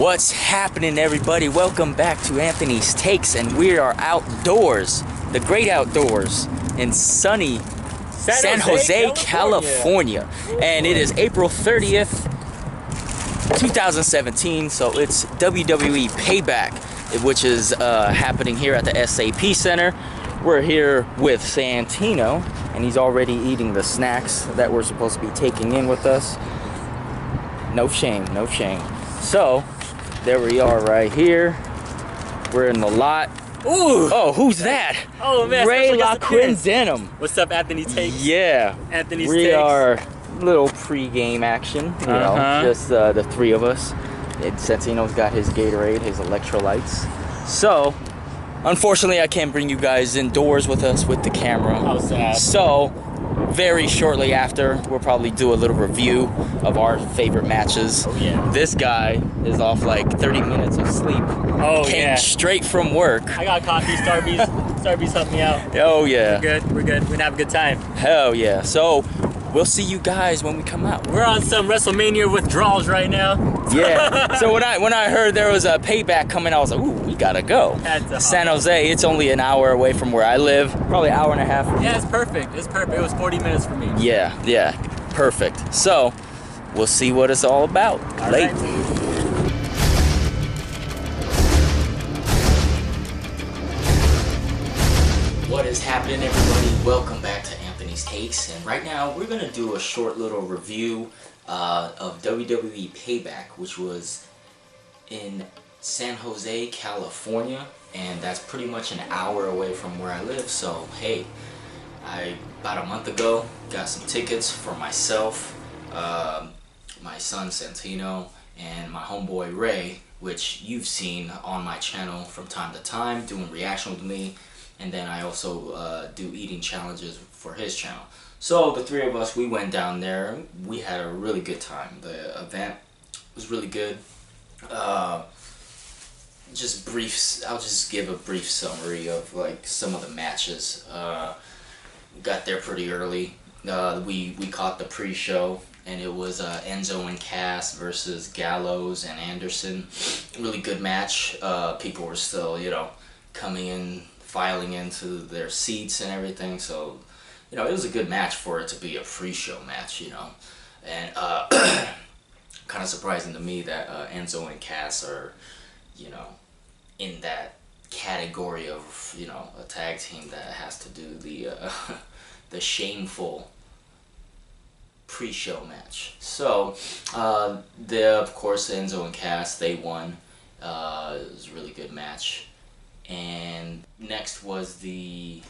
What's happening, everybody? Welcome back to Anthony's Takes, and we are outdoors, the great outdoors, in sunny San Jose, California. And it is April 30th, 2017, so it's WWE Payback, which is happening here at the SAP Center. We're here with Santino, and he's already eating the snacks that we're supposed to be taking in with us. No shame, no shame. So, there we are right here. We're in the lot. Ooh! Oh, who's that? Oh man, Ray LaQuinzenum. What's up, Anthony Takes? Yeah. Anthony's we Takes. are little pre-game action, you know, just the three of us. Santino's got his Gatorade, his electrolytes. So, unfortunately, I can't bring you guys indoors with us with the camera. How sad. So, very shortly after, we'll probably do a little review of our favorite matches. Oh yeah. This guy is off like 30 minutes of sleep. Oh Came straight from work. I got coffee. Starbucks helped me out. Oh yeah. We're good. We're gonna have a good time. Hell yeah. So, we'll see you guys when we come out. We're on some WrestleMania withdrawals right now. Yeah. So when I heard there was a Payback coming, I was like, ooh, we gotta go. San Jose, it's only an hour away from where I live. Probably an hour and a half. Yeah, it's perfect. It's perfect. It was 40 minutes for me. Yeah. Perfect. So, we'll see what it's all about. All Late. right. What is happening, everybody? Welcome back to Anthony's Takes, and right now we're gonna do a short little review of WWE Payback, which was in San Jose, California, and that's pretty much an hour away from where I live. So hey, about a month ago got some tickets for myself, my son Santino, and my homeboy Ray, which you've seen on my channel from time to time doing reaction with me. And then I also do eating challenges for his channel. So the three of us, we went down there. We had a really good time. The event was really good. I'll just give a brief summary of like some of the matches. Got there pretty early. We caught the pre-show, and it was Enzo and Cass versus Gallows and Anderson. Really good match. People were still, coming in, filing into their seats and everything, so it was a good match for it to be a pre-show match, and kind of surprising to me that Enzo and Cass are in that category of a tag team that has to do the shameful pre-show match. So of course Enzo and Cass, they won. It was a really good match. And next was the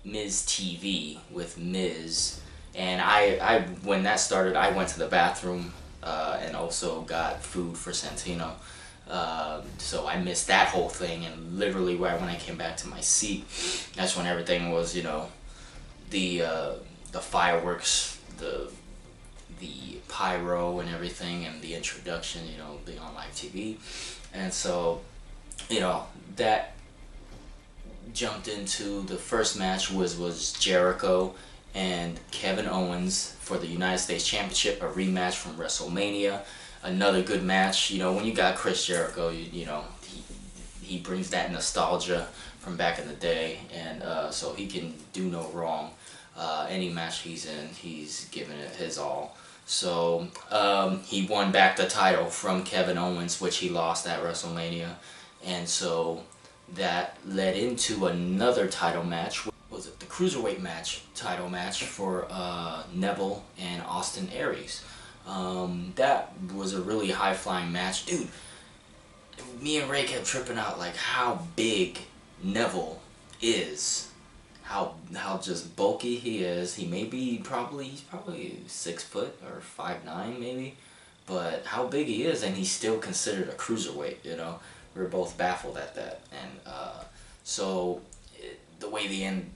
Miz TV with Miz, and I when that started, I went to the bathroom and also got food for Santino, so I missed that whole thing. And literally right when I came back to my seat, that's when everything was the fireworks, the pyro and everything, and the introduction, being on live TV, and so that jumped into the first match was Jericho and Kevin Owens for the United States Championship, a rematch from WrestleMania. Another good match. When you got Chris Jericho, he brings that nostalgia from back in the day, and so he can do no wrong. Any match he's in, he's giving it his all. So he won back the title from Kevin Owens, which he lost at WrestleMania, and so that led into another title match. What was it? The Cruiserweight title match for Neville and Austin Aries. That was a really high-flying match. Dude, me and Ray kept tripping out like how big Neville is. How just bulky he is. He may be he's probably 6 foot or 5'9" maybe. But how big he is, and he's still considered a cruiserweight, We were both baffled at that, and so the way the end,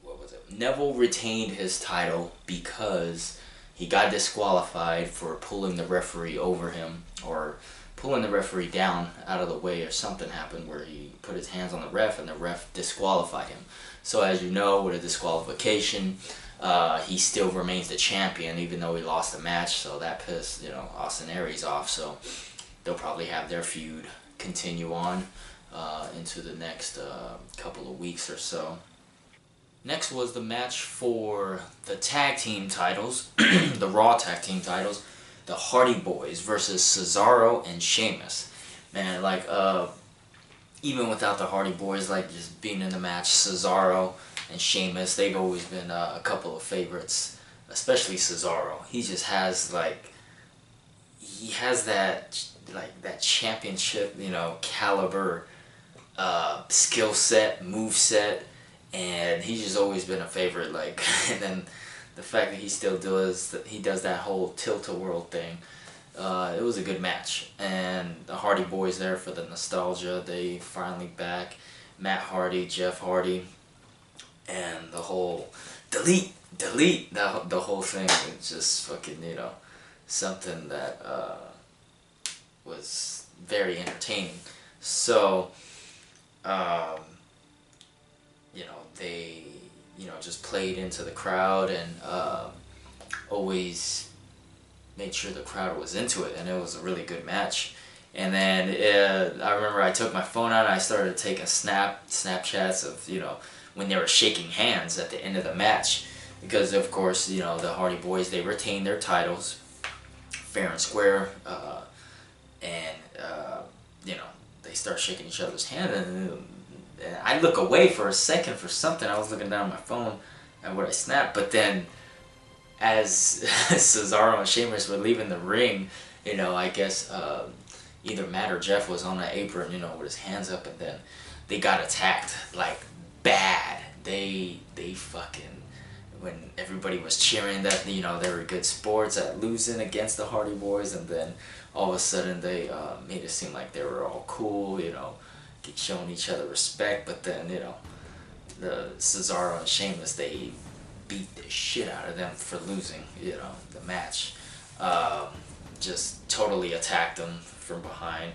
what was it? Neville retained his title because he got disqualified for pulling the referee over him, or pulling the referee down out of the way, or something happened where he put his hands on the ref and the ref disqualified him. So as you know, with a disqualification, he still remains the champion even though he lost the match, so that pissed, Austin Aries off, so they'll probably have their feud continue on into the next couple of weeks or so. Next was the match for the tag team titles, the Raw tag team titles, the Hardy Boys versus Cesaro and Sheamus. Man, like, even without the Hardy Boys, like, just being in the match, Cesaro and Sheamus, they've always been a couple of favorites, especially Cesaro. He just has, like, he has that, like, that championship, caliber skill set, move set, and he's just always been a favorite, like, and then the fact that he still does that whole tilt-a-whirl thing, it was a good match. And the Hardy Boys there for the nostalgia, they finally back, Matt Hardy, Jeff Hardy, and the whole delete, the whole thing, it's just fucking, something that was very entertaining. So, they, just played into the crowd and always made sure the crowd was into it, and it was a really good match. And then I remember I took my phone out and I started taking Snapchats of, when they were shaking hands at the end of the match, because of course, the Hardy Boys, they retained their titles fair and square, and they start shaking each other's hand, and I look away for a second for something. I was looking down at my phone at what I snapped, but then as Cesaro and Sheamus were leaving the ring, I guess either Matt or Jeff was on the apron, with his hands up, and then they got attacked, like, bad. They fucking, when everybody was cheering that, they were good sports at losing against the Hardy Boys, and then all of a sudden they made it seem like they were all cool, showing each other respect, but then, the Cesaro and Sheamus, they beat the shit out of them for losing, the match. Just totally attacked them from behind.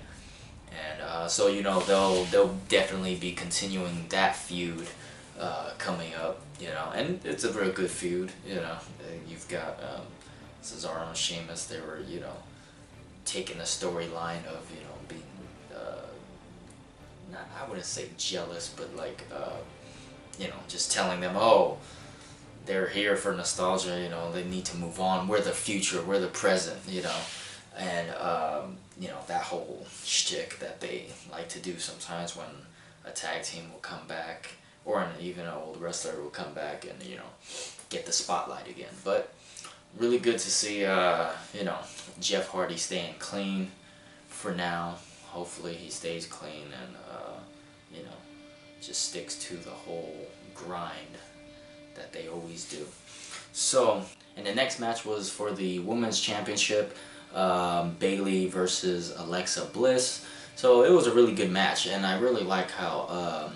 And so, they'll definitely be continuing that feud coming up, and it's a very good feud, You've got Cesaro and Sheamus, they were, taking the storyline of, being, I wouldn't say jealous, but like, just telling them, oh, they're here for nostalgia, they need to move on, we're the future, we're the present, and, that whole shtick that they like to do sometimes when a tag team will come back, or even an old wrestler will come back and, get the spotlight again. But really good to see, Jeff Hardy staying clean for now. Hopefully he stays clean and, just sticks to the whole grind that they always do. So, and the next match was for the Women's Championship, Bayley versus Alexa Bliss. So it was a really good match, and I really like how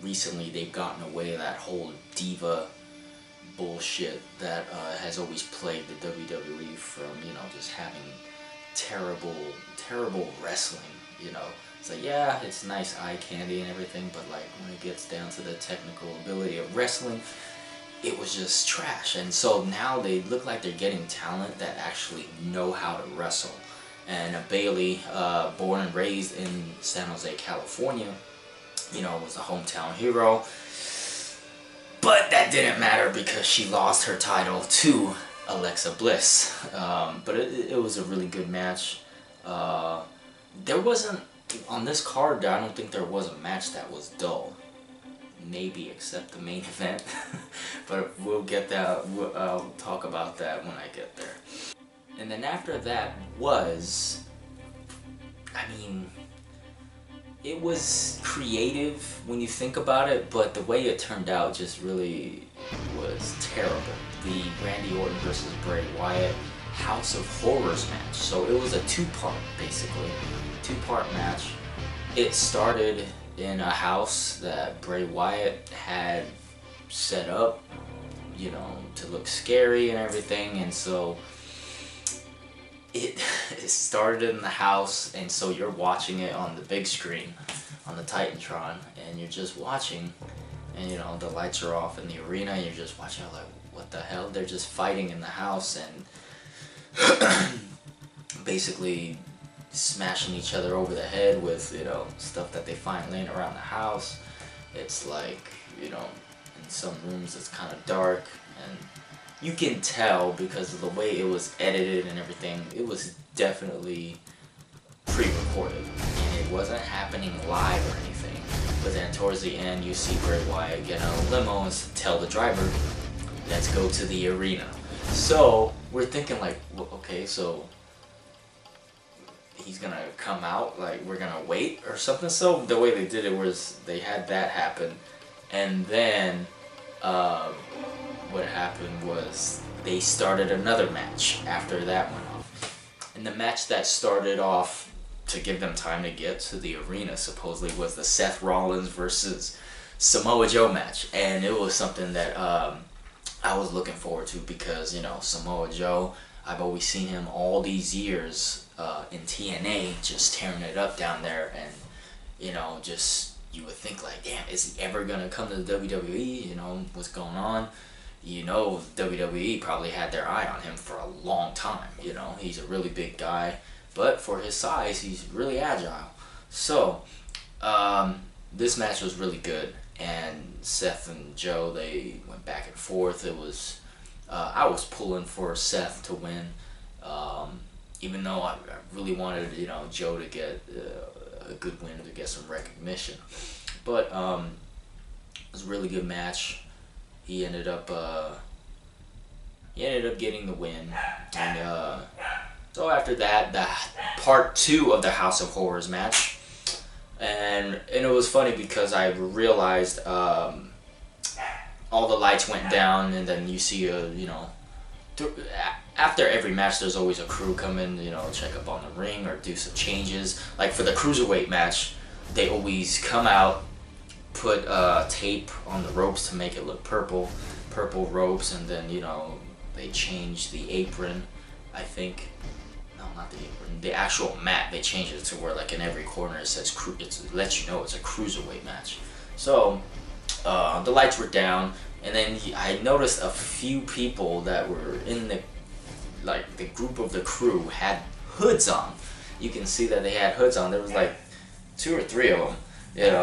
recently they've gotten away with that whole diva bullshit that has always plagued the WWE from, just having terrible wrestling, It's like, yeah, it's nice eye candy and everything, but like when it gets down to the technical ability of wrestling, it was just trash. And so now they look like they're getting talent that actually know how to wrestle. And Bayley, born and raised in San Jose, California, was a hometown hero. But that didn't matter because she lost her title to Alexa Bliss. But it was a really good match. There wasn't, on this card, I don't think there was a match that was dull. Maybe except the main event. But we'll get that, I'll talk about that when I get there. And then after that was, it was creative when you think about it, but the way it turned out just really was terrible. The Randy Orton versus Bray Wyatt House of Horrors match. So it was a two-part, basically. Two-part match. It started in a house that Bray Wyatt had set up, to look scary and everything, and so it started in the house, and so you're watching it on the big screen, on the Titantron, and you're just watching, and the lights are off in the arena, and you're just watching, like, what the hell? They're just fighting in the house and basically smashing each other over the head with, stuff that they find laying around the house. It's like, in some rooms it's kind of dark, and you can tell because of the way it was edited and everything, it was definitely pre-recorded, and it wasn't happening live or anything. But then towards the end, you see Bray Wyatt get on a limo and tell the driver, let's go to the arena. So we're thinking like, well, okay, so he's gonna come out, like we're gonna wait or something. So the way they did it was they had that happen, and then what happened was they started another match after that went off. And the match that started off to give them time to get to the arena supposedly was the Seth Rollins versus Samoa Joe match. And it was something that I was looking forward to because, Samoa Joe, I've always seen him all these years in TNA just tearing it up down there, and just you would think like, damn, is he ever gonna come to the WWE? What's going on? WWE probably had their eye on him for a long time. He's a really big guy, but for his size, he's really agile. So this match was really good, and Seth and Joe, they went back and forth. It was I was pulling for Seth to win, even though I really wanted Joe to get a good win to get some recognition. But it was a really good match. He ended up getting the win, and so after that, the part 2 of the House of Horrors match, and it was funny because I realized all the lights went down, and then you see after every match there's always a crew come in, check up on the ring or do some changes. Like for the cruiserweight match, they always come out, put tape on the ropes to make it look purple ropes, and then they change the apron, I think. No, not the apron, the actual mat. They change it to where like in every corner it says it lets you know it's a cruiserweight match. So the lights were down, and then I noticed a few people that were in the group of the crew had hoods on. You can see that they had hoods on. There was like 2 or 3 of them.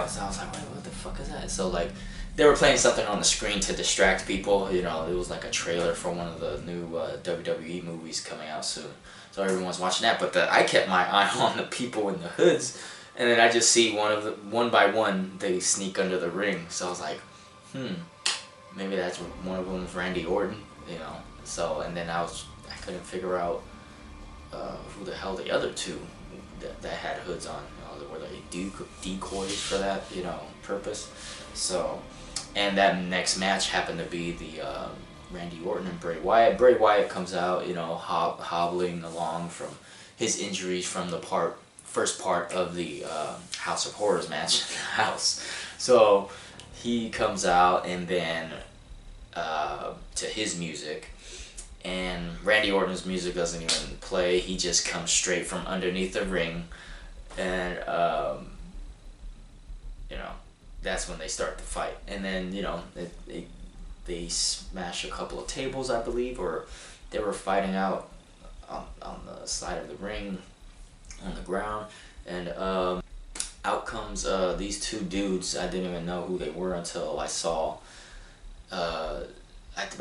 So I was like, wait, what the fuck is that? So like, they were playing something on the screen to distract people. It was like a trailer for one of the new WWE movies coming out soon. So everyone was watching that. But I kept my eye on the people in the hoods, and then I just see one by one, they sneak under the ring. So I was like, maybe that's one of them is Randy Orton. So and then I couldn't figure out who the hell the other 2 that had hoods on. Were they decoys for that purpose? So, and that next match happened to be the Randy Orton and Bray Wyatt. Bray Wyatt comes out, hobbling along from his injuries from the first part of the House of Horrors match in the house. So he comes out, and then to his music, and Randy Orton's music doesn't even play. He just comes straight from underneath the ring, and that's when they start the fight. And then they smash a couple of tables, I believe, or they were fighting out on the side of the ring on the ground, and out comes these 2 dudes. I didn't even know who they were until I saw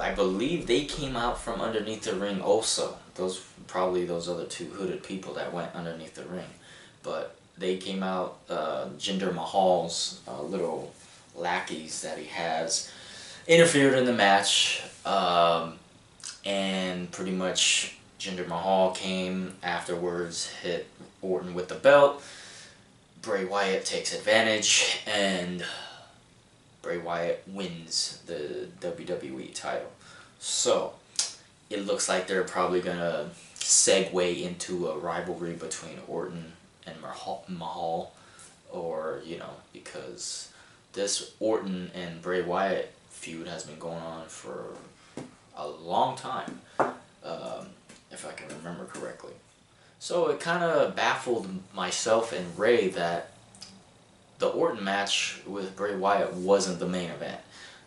I believe they came out from underneath the ring also. Those other 2 hooded people that went underneath the ring. But they came out, Jinder Mahal's little lackeys that he has, interfered in the match, and pretty much Jinder Mahal came afterwards, hit Orton with the belt. Bray Wyatt takes advantage, and Bray Wyatt wins the WWE title. So it looks like they're probably gonna segue into a rivalry between Orton and Mahal, or because this Orton and Bray Wyatt feud has been going on for a long time, if I can remember correctly. So it kind of baffled myself and Ray that the Orton match with Bray Wyatt wasn't the main event.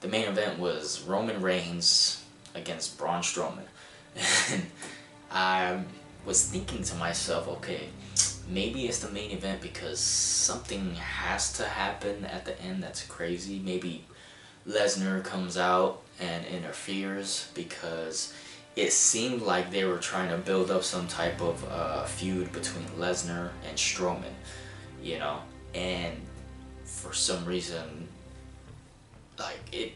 The main event was Roman Reigns against Braun Strowman. And I was thinking to myself, okay, maybe it's the main event because something has to happen at the end that's crazy. Maybe Lesnar comes out and interferes, because it seemed like they were trying to build up some type of feud between Lesnar and Strowman, you know, and for some reason, like, it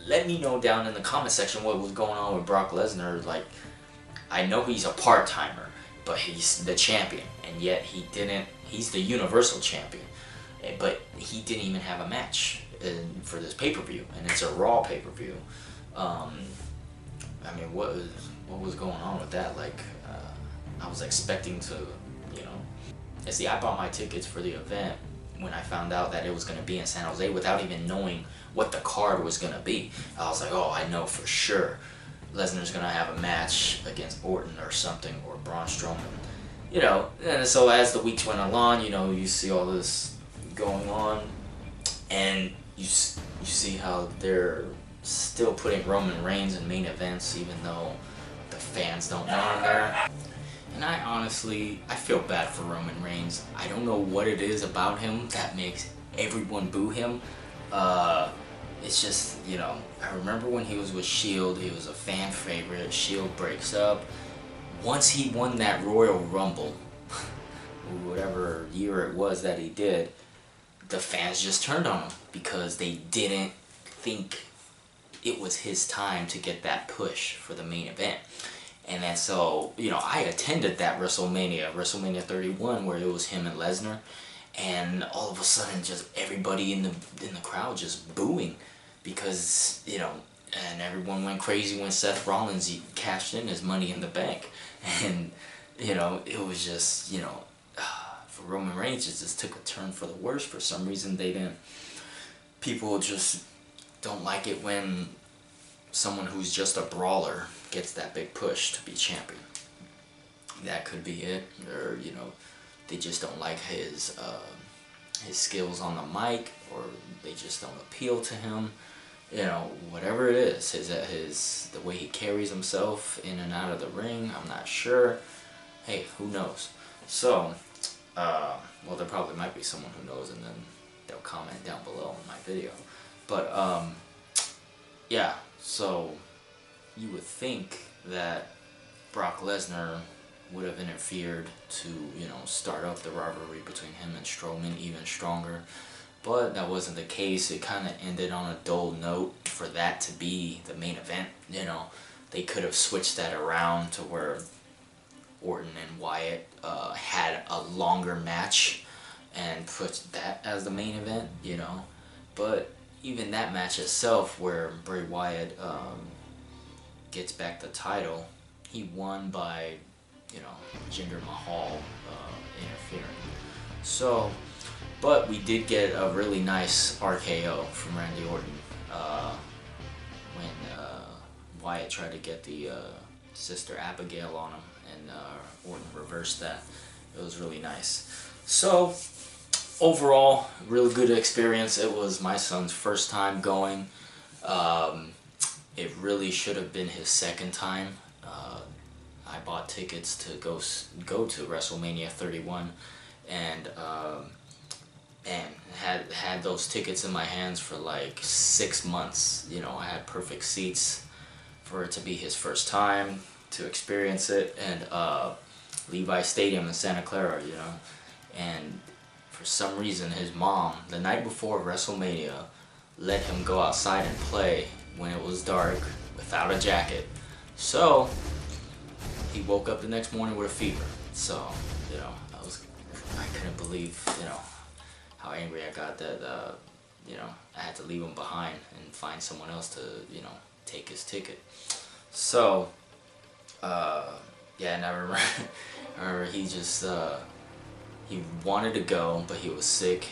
let me know down in the comment section what was going on with Brock Lesnar. Like, I know he's a part-timer, but he's the champion, and yet he's the Universal Champion, but he didn't even have a match for this pay-per-view, and it's a Raw pay-per-view. I mean, what was going on with that? Like, I was expecting to, you know, see, I bought my tickets for the event when I found out that it was going to be in San Jose without even knowing what the card was going to be. I was like, oh, I know for sure Lesnar's going to have a match against Orton or something, or Braun Strowman. You know, and so as the weeks went along, you know, you see all this going on, and you see how they're still putting Roman Reigns in main events even though the fans don't want him there. And I feel bad for Roman Reigns. I don't know what it is about him that makes everyone boo him. It's just, you know, I remember when he was with Shield, he was a fan favorite. Shield breaks up. Once he won that Royal Rumble, whatever year it was that he did, the fans just turned on him because they didn't think it was his time to get that push for the main event. And then so, you know, I attended that WrestleMania 31, where it was him and Lesnar, and all of a sudden just everybody in the crowd just booing, because, you know, and everyone went crazy when Seth Rollins cashed in his Money in the Bank. And, you know, it was just, you know, for Roman Reigns, it just took a turn for the worse. For some reason, people just don't like it when someone who's just a brawler gets that big push to be champion. That could be it, or, you know, they just don't like his skills on the mic, or they just don't appeal to him. You know, whatever it is, the way he carries himself in and out of the ring, I'm not sure. Hey, who knows? So, well, there probably might be someone who knows, and then they'll comment down below in my video. But yeah, so you would think that Brock Lesnar would have interfered to, you know, start up the rivalry between him and Strowman even stronger, but that wasn't the case. It kind of ended on a dull note for that to be the main event. You know, they could have switched that around to where Orton and Wyatt had a longer match and put that as the main event, you know. But even that match itself, where Bray Wyatt gets back the title, he won by, you know, Jinder Mahal interfering. So, but we did get a really nice RKO from Randy Orton when Wyatt tried to get the Sister Abigail on him, and Orton reversed that. It was really nice. So, overall, really good experience. It was my son's first time going. It really should have been his second time. I bought tickets to go to WrestleMania 31, and had those tickets in my hands for like 6 months. You know, I had perfect seats for it to be his first time to experience it, and Levi Stadium in Santa Clara, you know. And for some reason, his mom, the night before WrestleMania, let him go outside and play when it was dark without a jacket. So he woke up the next morning with a fever. So, you know, I couldn't believe, you know, how angry I got that, you know, I had to leave him behind and find someone else to, you know, take his ticket. So, yeah, and I remember he just, he wanted to go, but he was sick,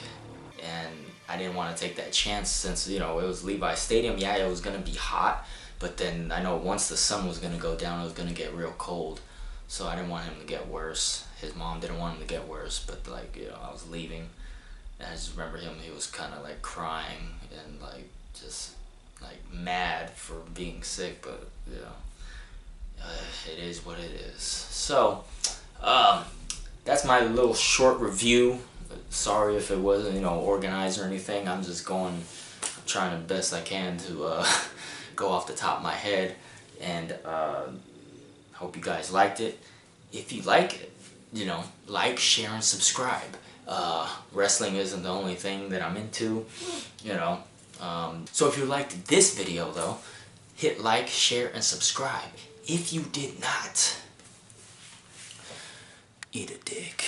and I didn't want to take that chance since, you know, it was Levi Stadium. Yeah, it was going to be hot, but then I know once the sun was going to go down, it was going to get real cold. So I didn't want him to get worse. His mom didn't want him to get worse, but, like, you know, I was leaving, and I just remember he was kind of, like, crying and, like, just like mad for being sick, but you know, it is what it is. So, that's my little short review. Sorry if it wasn't, you know, organized or anything. I'm just trying the best I can to go off the top of my head, and hope you guys liked it. If you like it, you know, like, share, and subscribe. Wrestling isn't the only thing that I'm into, you know. So if you liked this video though, hit like, share, and subscribe. If you did not, eat a dick.